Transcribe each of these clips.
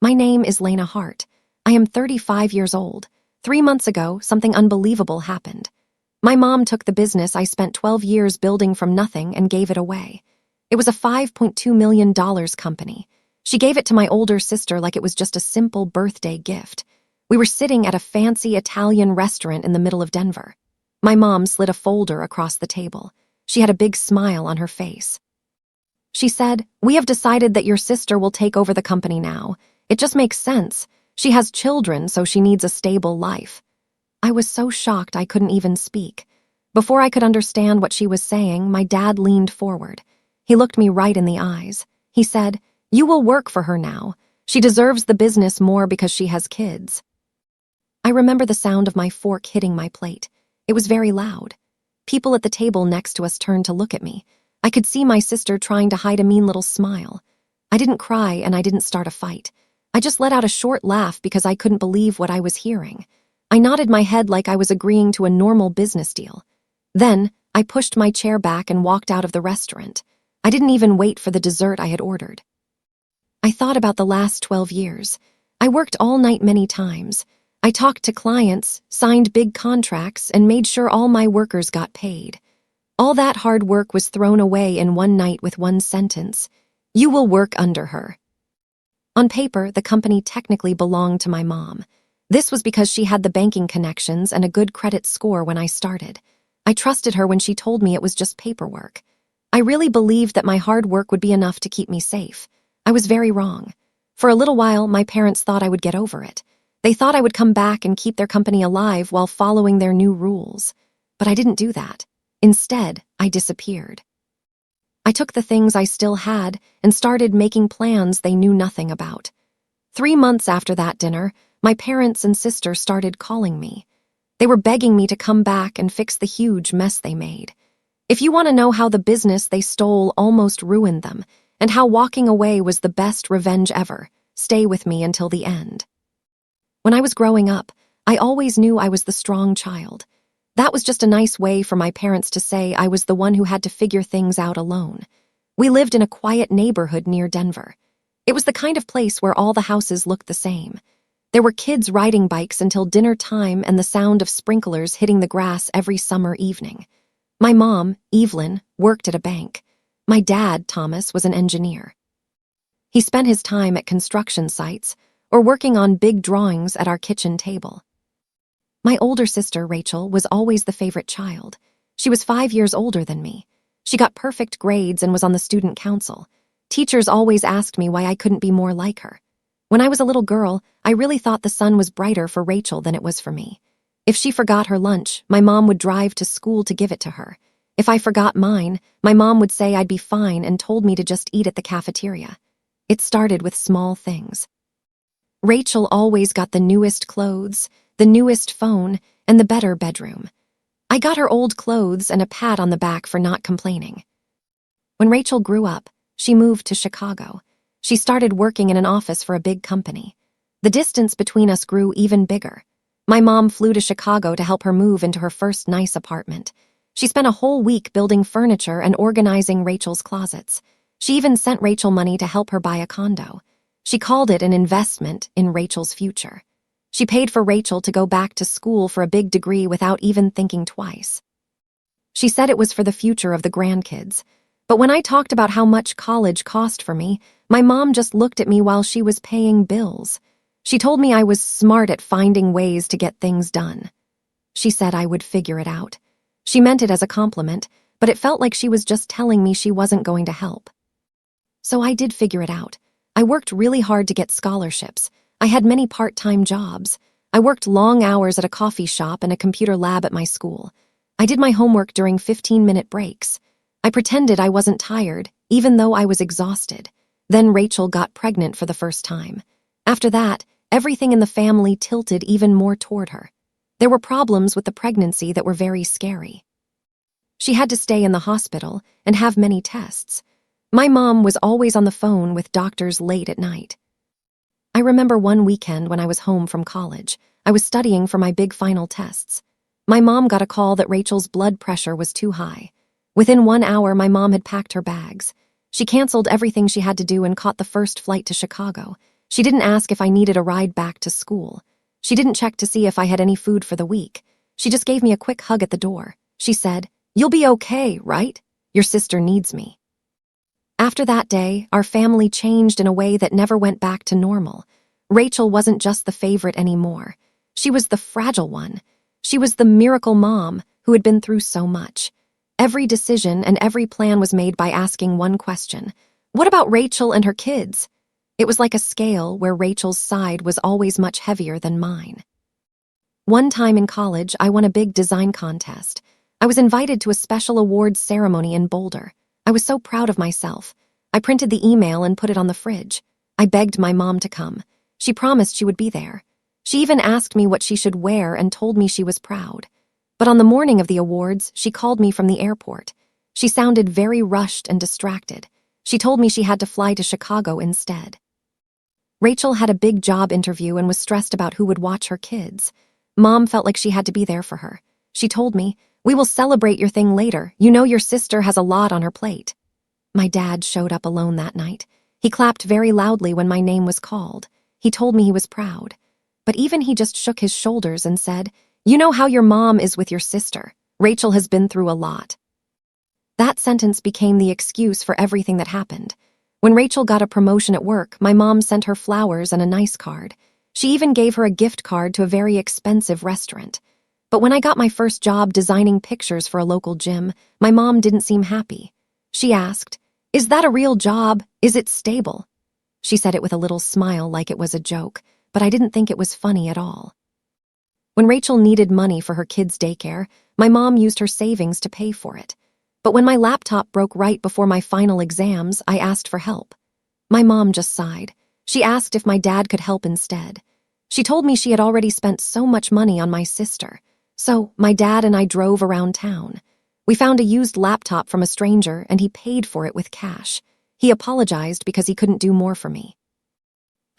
My name is Lena Hart. I am 35 years old. 3 months ago, something unbelievable happened. My mom took the business I spent 12 years building from nothing and gave it away. It was a $5.2 million company. She gave it to my older sister like it was just a simple birthday gift. We were sitting at a fancy Italian restaurant in the middle of Denver. My mom slid a folder across the table. She had a big smile on her face. She said, "We have decided that your sister will take over the company now. It just makes sense. She has children, so she needs a stable life." I was so shocked I couldn't even speak. Before I could understand what she was saying, my dad leaned forward. He looked me right in the eyes. He said, "You will work for her now. She deserves the business more because she has kids." I remember the sound of my fork hitting my plate. It was very loud. People at the table next to us turned to look at me. I could see my sister trying to hide a mean little smile. I didn't cry and I didn't start a fight. I just let out a short laugh because I couldn't believe what I was hearing. I nodded my head like I was agreeing to a normal business deal. Then, I pushed my chair back and walked out of the restaurant. I didn't even wait for the dessert I had ordered. I thought about the last 12 years. I worked all night many times. I talked to clients, signed big contracts, and made sure all my workers got paid. All that hard work was thrown away in one night with one sentence: "You will work under her." On paper, the company technically belonged to my mom. This was because she had the banking connections and a good credit score when I started. I trusted her when she told me it was just paperwork. I really believed that my hard work would be enough to keep me safe. I was very wrong. For a little while, my parents thought I would get over it. They thought I would come back and keep their company alive while following their new rules. But I didn't do that. Instead, I disappeared. I took the things I still had and started making plans they knew nothing about. 3 months after that dinner, my parents and sister started calling me. They were begging me to come back and fix the huge mess they made. If you want to know how the business they stole almost ruined them, and how walking away was the best revenge ever, stay with me until the end. When I was growing up, I always knew I was the strong child. That was just a nice way for my parents to say I was the one who had to figure things out alone. We lived in a quiet neighborhood near Denver. It was the kind of place where all the houses looked the same. There were kids riding bikes until dinner time and the sound of sprinklers hitting the grass every summer evening. My mom, Evelyn, worked at a bank. My dad, Thomas, was an engineer. He spent his time at construction sites or working on big drawings at our kitchen table. My older sister, Rachel, was always the favorite child. She was 5 years older than me. She got perfect grades and was on the student council. Teachers always asked me why I couldn't be more like her. When I was a little girl, I really thought the sun was brighter for Rachel than it was for me. If she forgot her lunch, my mom would drive to school to give it to her. If I forgot mine, my mom would say I'd be fine and told me to just eat at the cafeteria. It started with small things. Rachel always got the newest clothes, the newest phone, and the better bedroom. I got her old clothes and a pat on the back for not complaining. When Rachel grew up, she moved to Chicago. She started working in an office for a big company. The distance between us grew even bigger. My mom flew to Chicago to help her move into her first nice apartment. She spent a whole week building furniture and organizing Rachel's closets. She even sent Rachel money to help her buy a condo. She called it an investment in Rachel's future. She paid for Rachel to go back to school for a big degree without even thinking twice. She said it was for the future of the grandkids. But when I talked about how much college cost for me, my mom just looked at me while she was paying bills. She told me I was smart at finding ways to get things done. She said I would figure it out. She meant it as a compliment, but it felt like she was just telling me she wasn't going to help. So I did figure it out. I worked really hard to get scholarships. I had many part-time jobs. I worked long hours at a coffee shop and a computer lab at my school. I did my homework during 15-minute breaks. I pretended I wasn't tired, even though I was exhausted. Then Rachel got pregnant for the first time. After that, everything in the family tilted even more toward her. There were problems with the pregnancy that were very scary. She had to stay in the hospital and have many tests. My mom was always on the phone with doctors late at night. I remember one weekend when I was home from college. I was studying for my big final tests. My mom got a call that Rachel's blood pressure was too high. Within 1 hour, my mom had packed her bags. She canceled everything she had to do and caught the first flight to Chicago. She didn't ask if I needed a ride back to school. She didn't check to see if I had any food for the week. She just gave me a quick hug at the door. She said, "You'll be okay, right? Your sister needs me." After that day, our family changed in a way that never went back to normal. Rachel wasn't just the favorite anymore. She was the fragile one. She was the miracle mom who had been through so much. Every decision and every plan was made by asking one question: what about Rachel and her kids? It was like a scale where Rachel's side was always much heavier than mine. One time in college, I won a big design contest. I was invited to a special awards ceremony in Boulder. I was so proud of myself. I printed the email and put it on the fridge. I begged my mom to come. She promised she would be there. She even asked me what she should wear and told me she was proud. But on the morning of the awards, she called me from the airport. She sounded very rushed and distracted. She told me she had to fly to Chicago instead. Rachel had a big job interview and was stressed about who would watch her kids. Mom felt like she had to be there for her. She told me, "We will celebrate your thing later. You know your sister has a lot on her plate." My dad showed up alone that night. He clapped very loudly when my name was called. He told me he was proud. But even he just shook his shoulders and said, "You know how your mom is with your sister. Rachel has been through a lot." That sentence became the excuse for everything that happened. When Rachel got a promotion at work, my mom sent her flowers and a nice card. She even gave her a gift card to a very expensive restaurant. But when I got my first job designing pictures for a local gym, my mom didn't seem happy. She asked, "Is that a real job? Is it stable?" She said it with a little smile like it was a joke, but I didn't think it was funny at all. When Rachel needed money for her kids' daycare, my mom used her savings to pay for it. But when my laptop broke right before my final exams, I asked for help. My mom just sighed. She asked if my dad could help instead. She told me she had already spent so much money on my sister. So my dad and I drove around town. We found a used laptop from a stranger and he paid for it with cash. He apologized because he couldn't do more for me.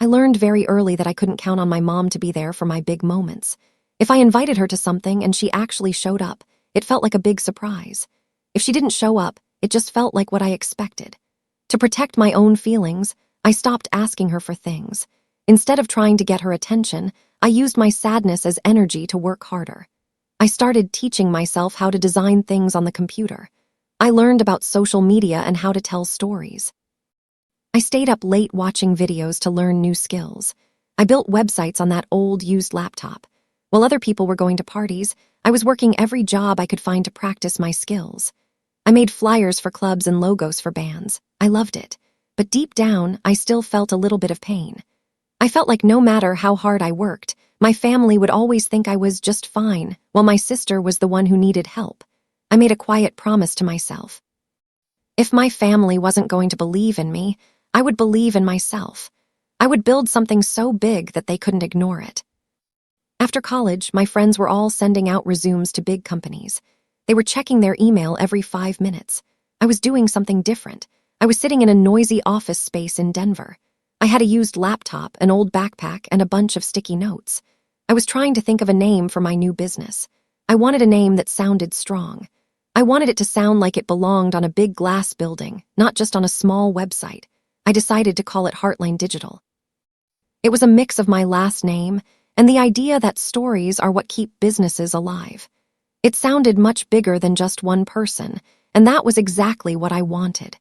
I learned very early that I couldn't count on my mom to be there for my big moments. If I invited her to something and she actually showed up, it felt like a big surprise. If she didn't show up, it just felt like what I expected. To protect my own feelings, I stopped asking her for things. Instead of trying to get her attention, I used my sadness as energy to work harder. I started teaching myself how to design things on the computer. I learned about social media and how to tell stories. I stayed up late watching videos to learn new skills. I built websites on that old used laptop. While other people were going to parties, I was working every job I could find to practice my skills. I made flyers for clubs and logos for bands. I loved it. But deep down, I still felt a little bit of pain. I felt like no matter how hard I worked, my family would always think I was just fine, while my sister was the one who needed help. I made a quiet promise to myself. If my family wasn't going to believe in me, I would believe in myself. I would build something so big that they couldn't ignore it. After college, my friends were all sending out resumes to big companies. They were checking their email every 5 minutes. I was doing something different. I was sitting in a noisy office space in Denver. I had a used laptop, an old backpack, and a bunch of sticky notes. I was trying to think of a name for my new business. I wanted a name that sounded strong. I wanted it to sound like it belonged on a big glass building, not just on a small website. I decided to call it Heartline Digital. It was a mix of my last name and the idea that stories are what keep businesses alive. It sounded much bigger than just one person, and that was exactly what I wanted.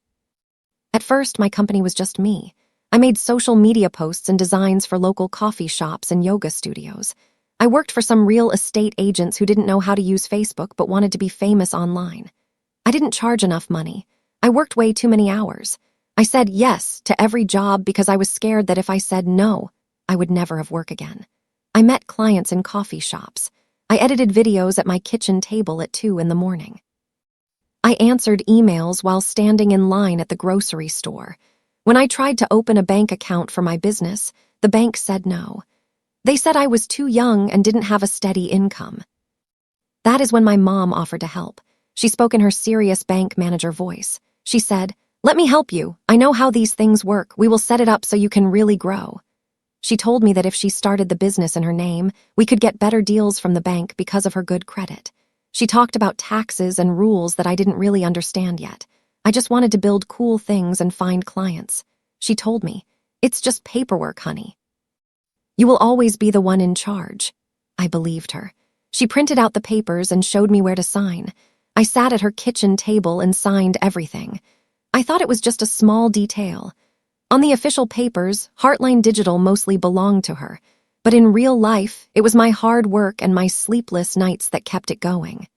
At first, my company was just me. I made social media posts and designs for local coffee shops and yoga studios. I worked for some real estate agents who didn't know how to use Facebook but wanted to be famous online. I didn't charge enough money. I worked way too many hours. I said yes to every job because I was scared that if I said no, I would never have work again. I met clients in coffee shops. I edited videos at my kitchen table at 2 in the morning. I answered emails while standing in line at the grocery store. When I tried to open a bank account for my business, the bank said no. They said I was too young and didn't have a steady income. That is when my mom offered to help. She spoke in her serious bank manager voice. She said, "Let me help you. I know how these things work. We will set it up so you can really grow." She told me that if she started the business in her name, we could get better deals from the bank because of her good credit. She talked about taxes and rules that I didn't really understand yet. I just wanted to build cool things and find clients. She told me, It's just paperwork, honey. You will always be the one in charge. I believed her. She printed out the papers and showed me where to sign. I sat at her kitchen table and signed everything. I thought it was just a small detail. On the official papers, Heartline Digital mostly belonged to her. But in real life, it was my hard work and my sleepless nights that kept it going.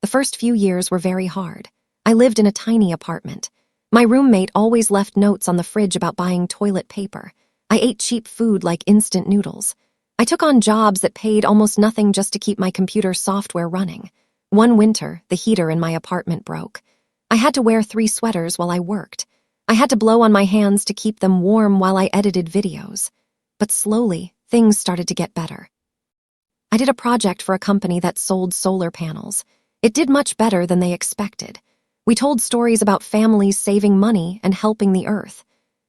The first few years were very hard. I lived in a tiny apartment. My roommate always left notes on the fridge about buying toilet paper. I ate cheap food like instant noodles. I took on jobs that paid almost nothing just to keep my computer software running. One winter, the heater in my apartment broke. I had to wear 3 sweaters while I worked. I had to blow on my hands to keep them warm while I edited videos. But slowly, things started to get better. I did a project for a company that sold solar panels. It did much better than they expected. We told stories about families saving money and helping the earth.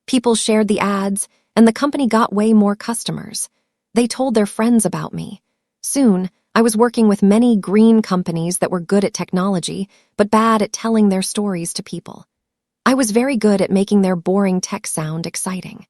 People shared the ads, and the company got way more customers. They told their friends about me. Soon, I was working with many green companies that were good at technology, but bad at telling their stories to people. I was very good at making their boring tech sound exciting.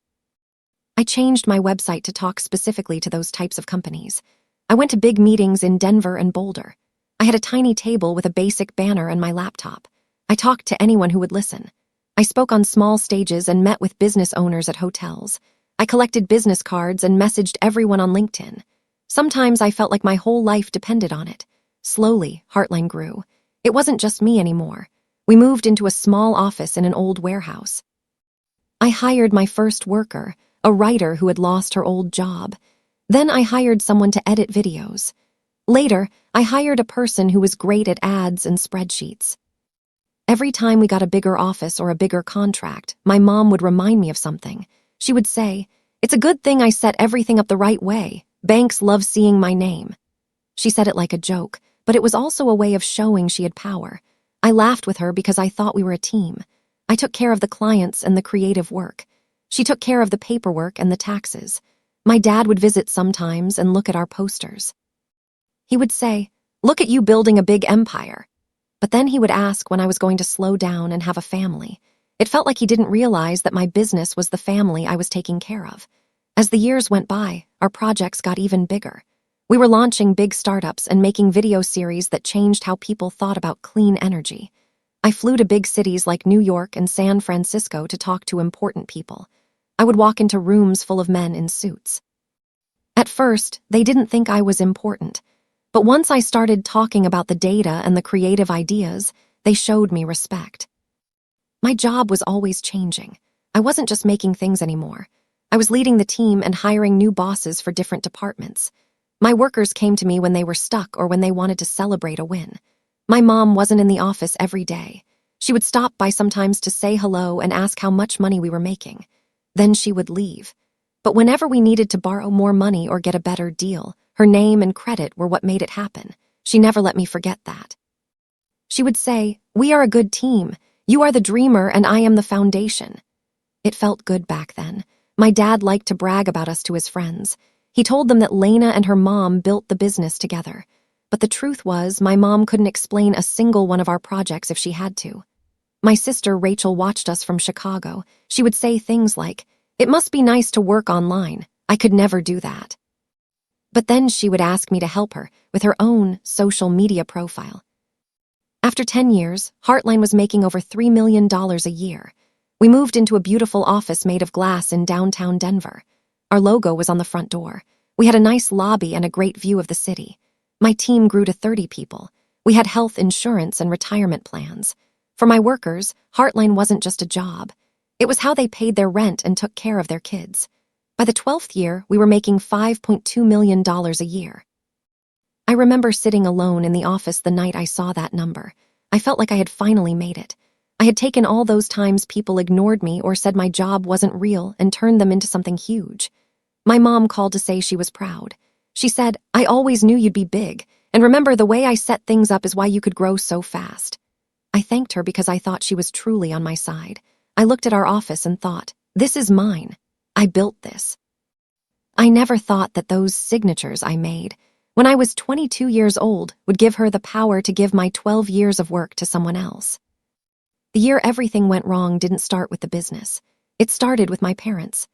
I changed my website to talk specifically to those types of companies. I went to big meetings in Denver and Boulder. I had a tiny table with a basic banner and my laptop. I talked to anyone who would listen. I spoke on small stages and met with business owners at hotels. I collected business cards and messaged everyone on LinkedIn. Sometimes I felt like my whole life depended on it. Slowly, Heartline grew. It wasn't just me anymore. We moved into a small office in an old warehouse. I hired my first worker, a writer who had lost her old job. Then I hired someone to edit videos. Later, I hired a person who was great at ads and spreadsheets. Every time we got a bigger office or a bigger contract, my mom would remind me of something. She would say, "It's a good thing I set everything up the right way. Banks love seeing my name." She said it like a joke, but it was also a way of showing she had power. I laughed with her because I thought we were a team. I took care of the clients and the creative work. She took care of the paperwork and the taxes. My dad would visit sometimes and look at our posters. He would say, "Look at you building a big empire." But then he would ask when I was going to slow down and have a family. It felt like he didn't realize that my business was the family I was taking care of. As the years went by, our projects got even bigger. We were launching big startups and making video series that changed how people thought about clean energy. I flew to big cities like New York and San Francisco to talk to important people. I would walk into rooms full of men in suits. At first, they didn't think I was important. But once I started talking about the data and the creative ideas, they showed me respect. My job was always changing. I wasn't just making things anymore. I was leading the team and hiring new bosses for different departments. My workers came to me when they were stuck or when they wanted to celebrate a win. My mom wasn't in the office every day. She would stop by sometimes to say hello and ask how much money we were making. Then she would leave. But whenever we needed to borrow more money or get a better deal, her name and credit were what made it happen. She never let me forget that. She would say, "We are a good team. You are the dreamer and I am the foundation." It felt good back then. My dad liked to brag about us to his friends. He told them that Lena and her mom built the business together. But the truth was, my mom couldn't explain a single one of our projects if she had to. My sister Rachel watched us from Chicago. She would say things like, "It must be nice to work online. I could never do that." But then she would ask me to help her with her own social media profile. After 10 years, Heartline was making over $3 million a year. We moved into a beautiful office made of glass in downtown Denver. Our logo was on the front door. We had a nice lobby and a great view of the city. My team grew to 30 people. We had health insurance and retirement plans. For my workers, Heartline wasn't just a job. It was how they paid their rent and took care of their kids. By the 12th year, we were making $5.2 million a year. I remember sitting alone in the office the night I saw that number. I felt like I had finally made it. I had taken all those times people ignored me or said my job wasn't real and turned them into something huge. My mom called to say she was proud. She said, "I always knew you'd be big, and remember the way I set things up is why you could grow so fast." I thanked her because I thought she was truly on my side. I looked at our office and thought, "This is mine. I built this." I never thought that those signatures I made, when I was 22 years old, would give her the power to give my 12 years of work to someone else. The year everything went wrong didn't start with the business. It started with my parents.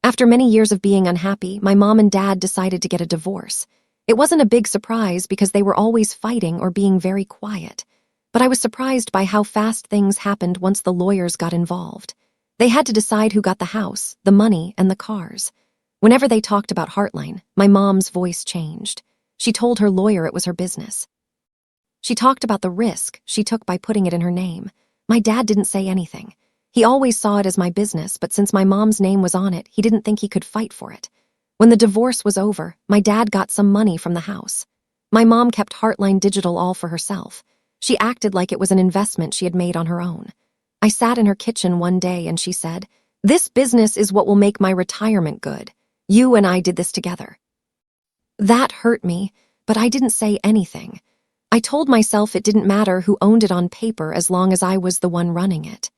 After many years of being unhappy, my mom and dad decided to get a divorce. It wasn't a big surprise because they were always fighting or being very quiet. But I was surprised by how fast things happened once the lawyers got involved. They had to decide who got the house, the money, and the cars. Whenever they talked about Heartline, my mom's voice changed. She told her lawyer it was her business. She talked about the risk she took by putting it in her name. My dad didn't say anything. He always saw it as my business, but since my mom's name was on it, he didn't think he could fight for it. When the divorce was over, my dad got some money from the house. My mom kept Heartline Digital all for herself. She acted like it was an investment she had made on her own. I sat in her kitchen one day and she said, "This business is what will make my retirement good. You and I did this together." That hurt me, but I didn't say anything. I told myself it didn't matter who owned it on paper as long as I was the one running it.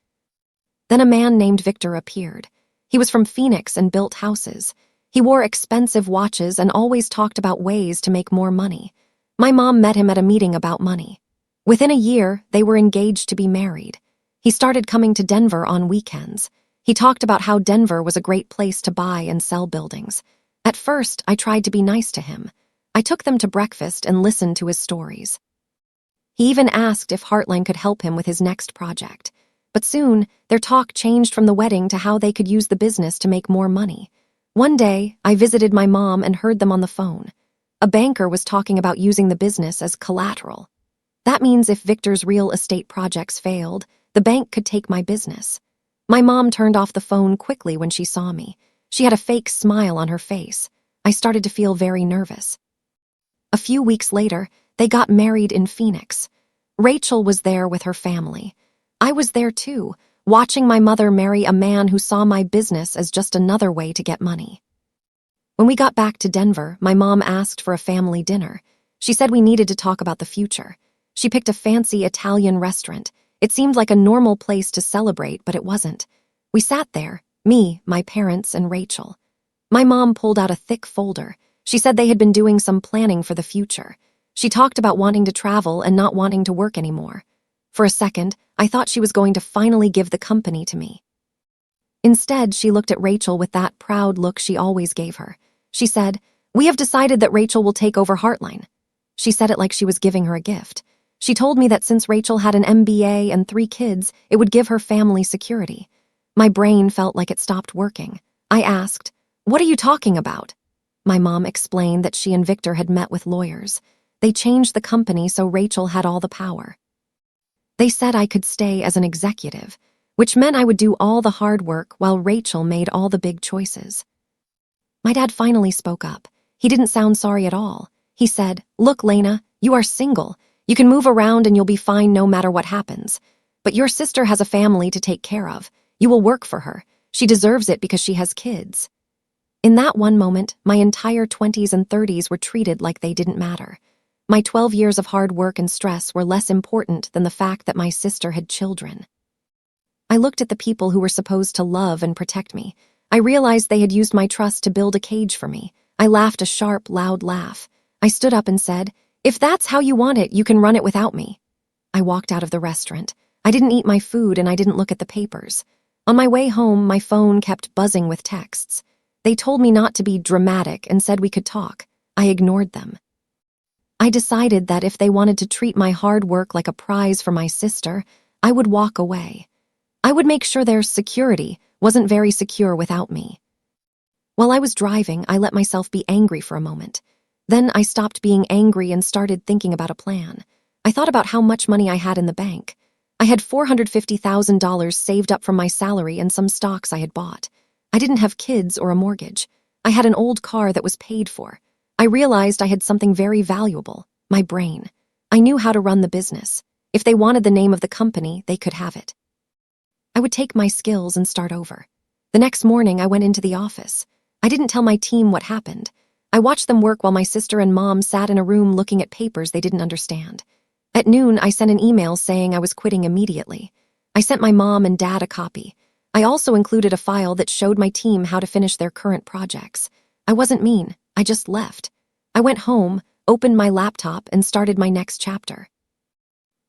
Then a man named Victor appeared. He was from Phoenix and built houses. He wore expensive watches and always talked about ways to make more money. My mom met him at a meeting about money. Within a year, they were engaged to be married. He started coming to Denver on weekends. He talked about how Denver was a great place to buy and sell buildings. At first, I tried to be nice to him. I took them to breakfast and listened to his stories. He even asked if Heartline could help him with his next project. But soon, their talk changed from the wedding to how they could use the business to make more money. One day, I visited my mom and heard them on the phone. A banker was talking about using the business as collateral. That means if Victor's real estate projects failed, the bank could take my business. My mom turned off the phone quickly when she saw me. She had a fake smile on her face. I started to feel very nervous. A few weeks later, they got married in Phoenix. Rachel was there with her family. I was there too, watching my mother marry a man who saw my business as just another way to get money. When we got back to Denver, my mom asked for a family dinner. She said we needed to talk about the future. She picked a fancy Italian restaurant. It seemed like a normal place to celebrate, but it wasn't. We sat there, me, my parents, and Rachel. My mom pulled out a thick folder. She said they had been doing some planning for the future. She talked about wanting to travel and not wanting to work anymore. For a second, I thought she was going to finally give the company to me. Instead, she looked at Rachel with that proud look she always gave her. She said, "We have decided that Rachel will take over Heartline." She said it like she was giving her a gift. She told me that since Rachel had an MBA and 3 kids, it would give her family security. My brain felt like it stopped working. I asked, "What are you talking about?" My mom explained that she and Victor had met with lawyers. They changed the company so Rachel had all the power. They said I could stay as an executive, which meant I would do all the hard work while Rachel made all the big choices. My dad finally spoke up. He didn't sound sorry at all. He said, "Look, Lena, you are single. You can move around and you'll be fine no matter what happens. But your sister has a family to take care of. You will work for her. She deserves it because she has kids." In that one moment, my entire 20s and 30s were treated like they didn't matter. My 12 years of hard work and stress were less important than the fact that my sister had children. I looked at the people who were supposed to love and protect me. I realized they had used my trust to build a cage for me. I laughed a sharp, loud laugh. I stood up and said, "If that's how you want it, you can run it without me." I walked out of the restaurant. I didn't eat my food and I didn't look at the papers. On my way home, my phone kept buzzing with texts. They told me not to be dramatic and said we could talk. I ignored them. I decided that if they wanted to treat my hard work like a prize for my sister, I would walk away. I would make sure their security wasn't very secure without me. While I was driving, I let myself be angry for a moment. Then I stopped being angry and started thinking about a plan. I thought about how much money I had in the bank. I had $450,000 saved up from my salary and some stocks I had bought. I didn't have kids or a mortgage. I had an old car that was paid for. I realized I had something very valuable, my brain. I knew how to run the business. If they wanted the name of the company, they could have it. I would take my skills and start over. The next morning, I went into the office. I didn't tell my team what happened. I watched them work while my sister and mom sat in a room looking at papers they didn't understand. At noon, I sent an email saying I was quitting immediately. I sent my mom and dad a copy. I also included a file that showed my team how to finish their current projects. I wasn't mean. I just left. I went home, opened my laptop, and started my next chapter.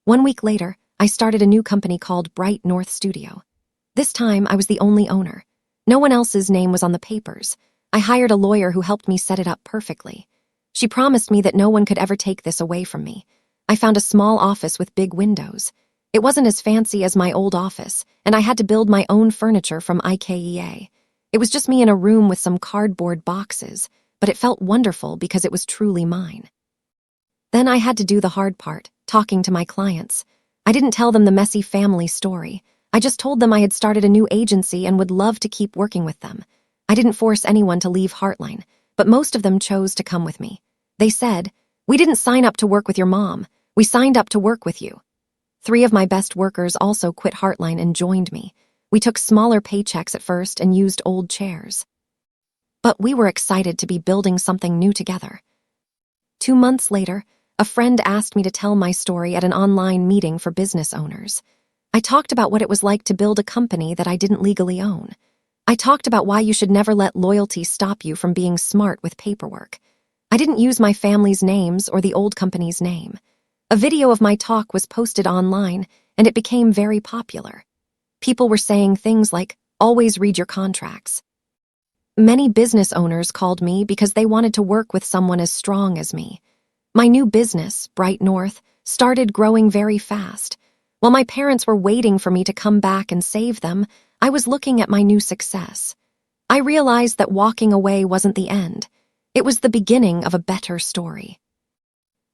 1 week later, I started a new company called Bright North Studio. This time, I was the only owner. No one else's name was on the papers. I hired a lawyer who helped me set it up perfectly. She promised me that no one could ever take this away from me. I found a small office with big windows. It wasn't as fancy as my old office, and I had to build my own furniture from IKEA. It was just me in a room with some cardboard boxes, but it felt wonderful because it was truly mine. Then I had to do the hard part, talking to my clients. I didn't tell them the messy family story. I just told them I had started a new agency and would love to keep working with them. I didn't force anyone to leave Heartline, but most of them chose to come with me. They said, "We didn't sign up to work with your mom. We signed up to work with you." 3 of my best workers also quit Heartline and joined me. We took smaller paychecks at first and used old chairs. But we were excited to be building something new together. 2 months later, a friend asked me to tell my story at an online meeting for business owners. I talked about what it was like to build a company that I didn't legally own. I talked about why you should never let loyalty stop you from being smart with paperwork. I didn't use my family's names or the old company's name. A video of my talk was posted online, and it became very popular. People were saying things like, "Always read your contracts." Many business owners called me because they wanted to work with someone as strong as me. My new business, Bright North, started growing very fast. While my parents were waiting for me to come back and save them, I was looking at my new success. I realized that walking away wasn't the end. It was the beginning of a better story.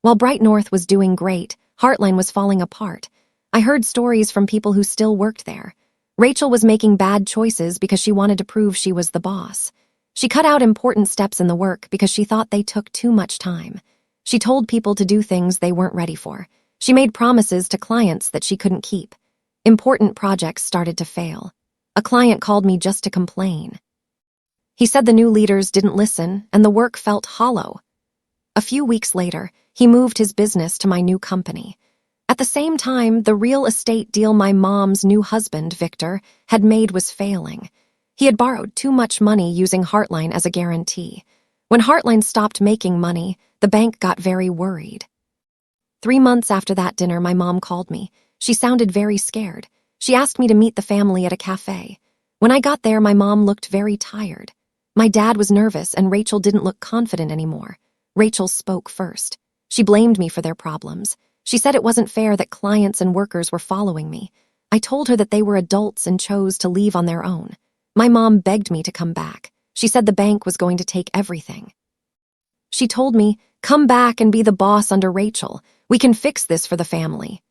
While Bright North was doing great, Heartline was falling apart. I heard stories from people who still worked there. Rachel was making bad choices because she wanted to prove she was the boss. She cut out important steps in the work because she thought they took too much time. She told people to do things they weren't ready for. She made promises to clients that she couldn't keep. Important projects started to fail. A client called me just to complain. He said the new leaders didn't listen and the work felt hollow. A few weeks later, he moved his business to my new company. At the same time, the real estate deal my mom's new husband, Victor, had made was failing. He had borrowed too much money using Heartline as a guarantee. When Heartline stopped making money, the bank got very worried. 3 months after that dinner, my mom called me. She sounded very scared. She asked me to meet the family at a cafe. When I got there, my mom looked very tired. My dad was nervous and Rachel didn't look confident anymore. Rachel spoke first. She blamed me for their problems. She said it wasn't fair that clients and workers were following me. I told her that they were adults and chose to leave on their own. My mom begged me to come back. She said the bank was going to take everything. She told me, "Come back and be the boss under Rachel. We can fix this for the family."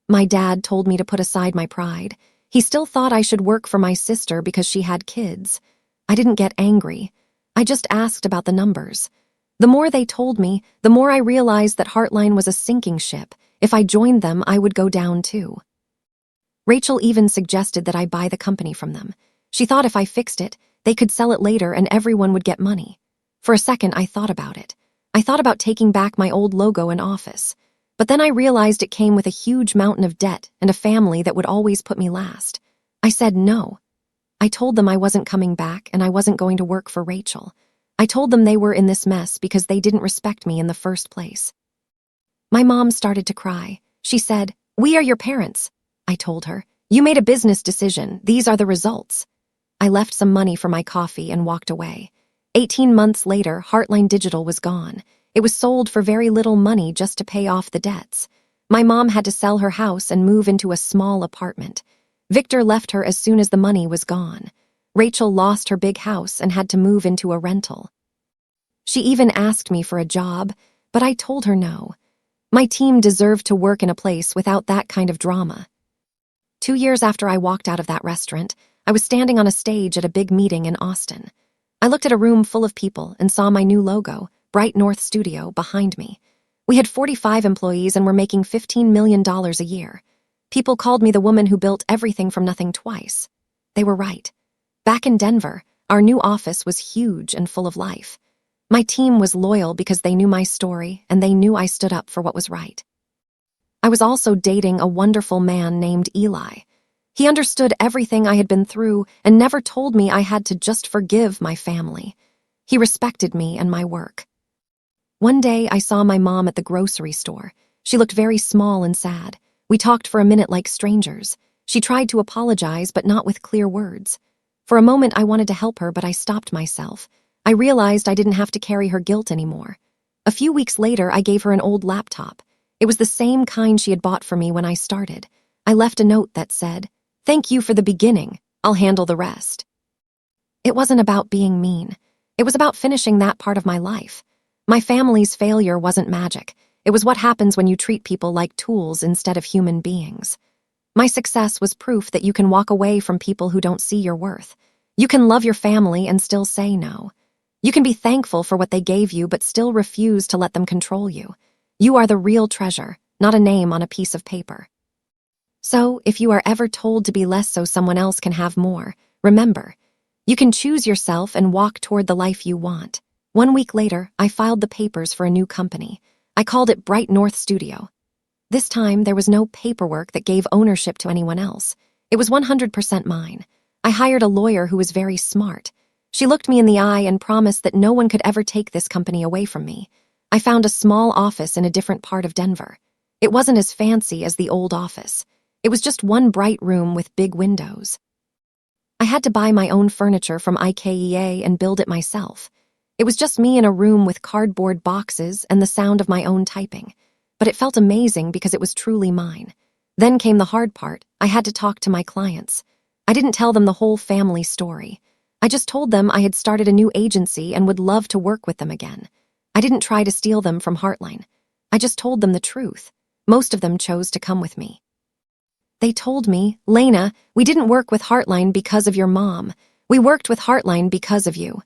My dad told me to put aside my pride. He still thought I should work for my sister because she had kids. I didn't get angry. I just asked about the numbers. The more they told me, the more I realized that Heartline was a sinking ship. If I joined them, I would go down too. Rachel even suggested that I buy the company from them. She thought if I fixed it, they could sell it later and everyone would get money. For a second, I thought about it. I thought about taking back my old logo and office. But then I realized it came with a huge mountain of debt and a family that would always put me last. I said no. I told them I wasn't coming back and I wasn't going to work for Rachel. I told them they were in this mess because they didn't respect me in the first place. My mom started to cry. She said, "We are your parents." I told her, "You made a business decision. These are the results." I left some money for my coffee and walked away. 18 months later, Heartline Digital was gone. It was sold for very little money just to pay off the debts. My mom had to sell her house and move into a small apartment. Victor left her as soon as the money was gone. Rachel lost her big house and had to move into a rental. She even asked me for a job, but I told her no. My team deserved to work in a place without that kind of drama. 2 years after I walked out of that restaurant, I was standing on a stage at a big meeting in Austin. I looked at a room full of people and saw my new logo, Bright North Studio, behind me. We had 45 employees and were making $15 million a year. People called me the woman who built everything from nothing twice. They were right. Back in Denver, our new office was huge and full of life. My team was loyal because they knew my story and they knew I stood up for what was right. I was also dating a wonderful man named Eli. He understood everything I had been through and never told me I had to just forgive my family. He respected me and my work. One day, I saw my mom at the grocery store. She looked very small and sad. We talked for a minute like strangers. She tried to apologize, but not with clear words. For a moment, I wanted to help her, but I stopped myself. I realized I didn't have to carry her guilt anymore. A few weeks later, I gave her an old laptop. It was the same kind she had bought for me when I started. I left a note that said, "Thank you for the beginning. I'll handle the rest." It wasn't about being mean. It was about finishing that part of my life. My family's failure wasn't magic. It was what happens when you treat people like tools instead of human beings. My success was proof that you can walk away from people who don't see your worth. You can love your family and still say no. You can be thankful for what they gave you but still refuse to let them control you. You are the real treasure, not a name on a piece of paper. So, if you are ever told to be less so someone else can have more, remember, you can choose yourself and walk toward the life you want. 1 week later, I filed the papers for a new company. I called it Bright North Studio. This time, there was no paperwork that gave ownership to anyone else. It was 100% mine. I hired a lawyer who was very smart. She looked me in the eye and promised that no one could ever take this company away from me. I found a small office in a different part of Denver. It wasn't as fancy as the old office. It was just one bright room with big windows. I had to buy my own furniture from IKEA and build it myself. It was just me in a room with cardboard boxes and the sound of my own typing. But it felt amazing because it was truly mine. Then came the hard part. I had to talk to my clients. I didn't tell them the whole family story. I just told them I had started a new agency and would love to work with them again. I didn't try to steal them from Heartline. I just told them the truth. Most of them chose to come with me. They told me, "Lena, we didn't work with Heartline because of your mom. We worked with Heartline because of you."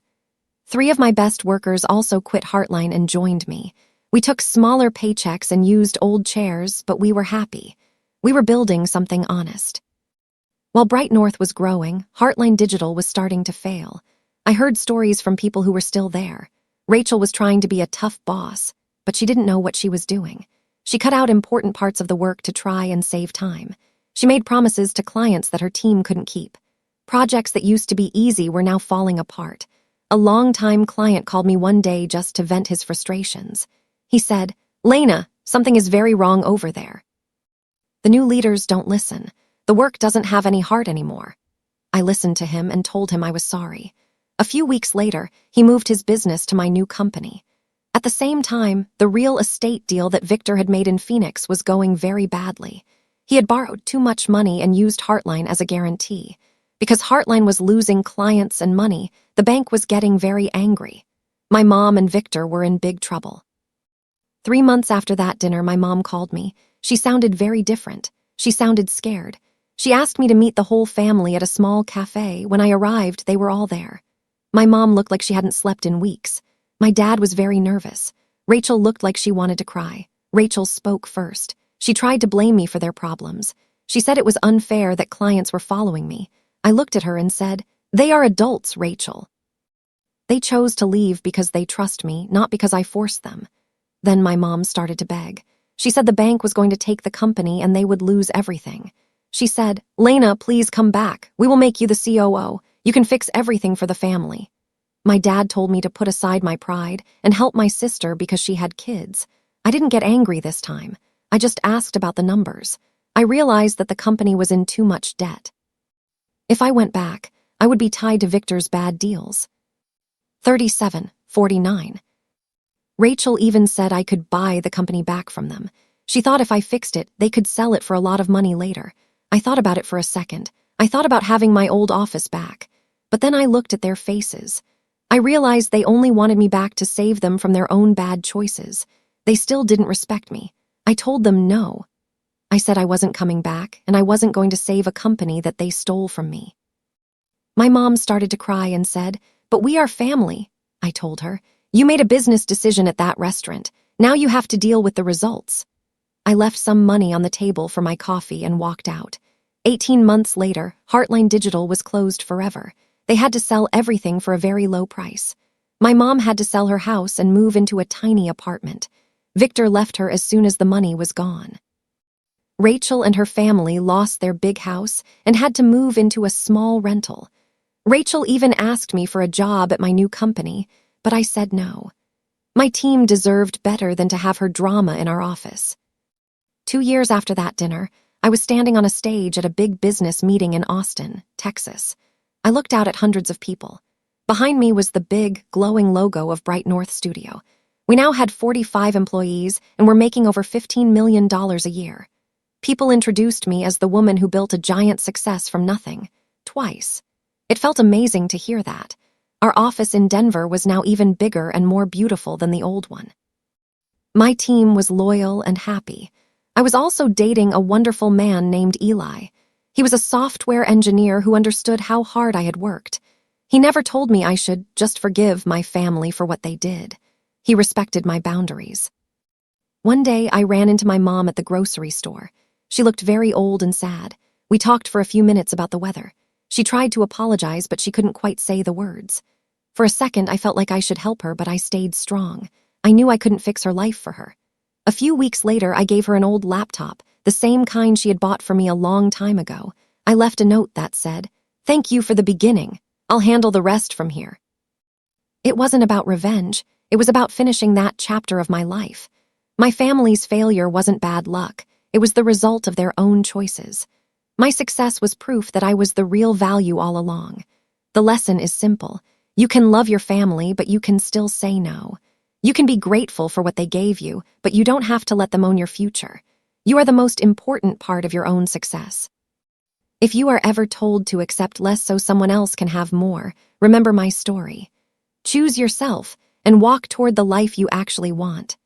3 of my best workers also quit Heartline and joined me. We took smaller paychecks and used old chairs, but we were happy. We were building something honest. While Bright North was growing, Heartline Digital was starting to fail. I heard stories from people who were still there. Rachel was trying to be a tough boss, but she didn't know what she was doing. She cut out important parts of the work to try and save time. She made promises to clients that her team couldn't keep. Projects that used to be easy were now falling apart. A longtime client called me one day just to vent his frustrations. He said, "Lena, something is very wrong over there. The new leaders don't listen. The work doesn't have any heart anymore." I listened to him and told him I was sorry. A few weeks later, he moved his business to my new company. At the same time, the real estate deal that Victor had made in Phoenix was going very badly. He had borrowed too much money and used Heartline as a guarantee. Because Heartline was losing clients and money, the bank was getting very angry. My mom and Victor were in big trouble. 3 months after that dinner, my mom called me. She sounded very different. She sounded scared. She asked me to meet the whole family at a small cafe. When I arrived, they were all there. My mom looked like she hadn't slept in weeks. My dad was very nervous. Rachel looked like she wanted to cry. Rachel spoke first. She tried to blame me for their problems. She said it was unfair that clients were following me. I looked at her and said, "They are adults, Rachel. They chose to leave because they trust me, not because I forced them." Then my mom started to beg. She said the bank was going to take the company and they would lose everything. She said, "Lena, please come back. We will make you the COO. You can fix everything for the family." My dad told me to put aside my pride and help my sister because she had kids. I didn't get angry this time. I just asked about the numbers. I realized that the company was in too much debt. If I went back, I would be tied to Victor's bad deals. 37:49. Rachel even said I could buy the company back from them. She thought if I fixed it, they could sell it for a lot of money later. I thought about it for a second. I thought about having my old office back. But then I looked at their faces. I realized they only wanted me back to save them from their own bad choices. They still didn't respect me. I told them no. I said I wasn't coming back, and I wasn't going to save a company that they stole from me. My mom started to cry and said, "But we are family." I told her, "You made a business decision at that restaurant. Now you have to deal with the results." I left some money on the table for my coffee and walked out. 18 months later, Heartline Digital was closed forever. They had to sell everything for a very low price. My mom had to sell her house and move into a tiny apartment. Victor left her as soon as the money was gone. Rachel and her family lost their big house and had to move into a small rental. Rachel even asked me for a job at my new company, but I said no. My team deserved better than to have her drama in our office. 2 years after that dinner, I was standing on a stage at a big business meeting in Austin, Texas. I looked out at hundreds of people. Behind me was the big, glowing logo of Bright North Studio. We now had 45 employees and were making over $15 million a year. People introduced me as the woman who built a giant success from nothing, twice. It felt amazing to hear that. Our office in Denver was now even bigger and more beautiful than the old one. My team was loyal and happy. I was also dating a wonderful man named Eli. He was a software engineer who understood how hard I had worked. He never told me I should just forgive my family for what they did. He respected my boundaries. One day, I ran into my mom at the grocery store. She looked very old and sad. We talked for a few minutes about the weather. She tried to apologize, but she couldn't quite say the words. For a second, I felt like I should help her, but I stayed strong. I knew I couldn't fix her life for her. A few weeks later, I gave her an old laptop, the same kind she had bought for me a long time ago. I left a note that said, "Thank you for the beginning. I'll handle the rest from here." It wasn't about revenge. It was about finishing that chapter of my life. My family's failure wasn't bad luck. It was the result of their own choices. My success was proof that I was the real value all along. The lesson is simple. You can love your family, but you can still say no. You can be grateful for what they gave you, but you don't have to let them own your future. You are the most important part of your own success. If you are ever told to accept less so someone else can have more, remember my story. Choose yourself and walk toward the life you actually want.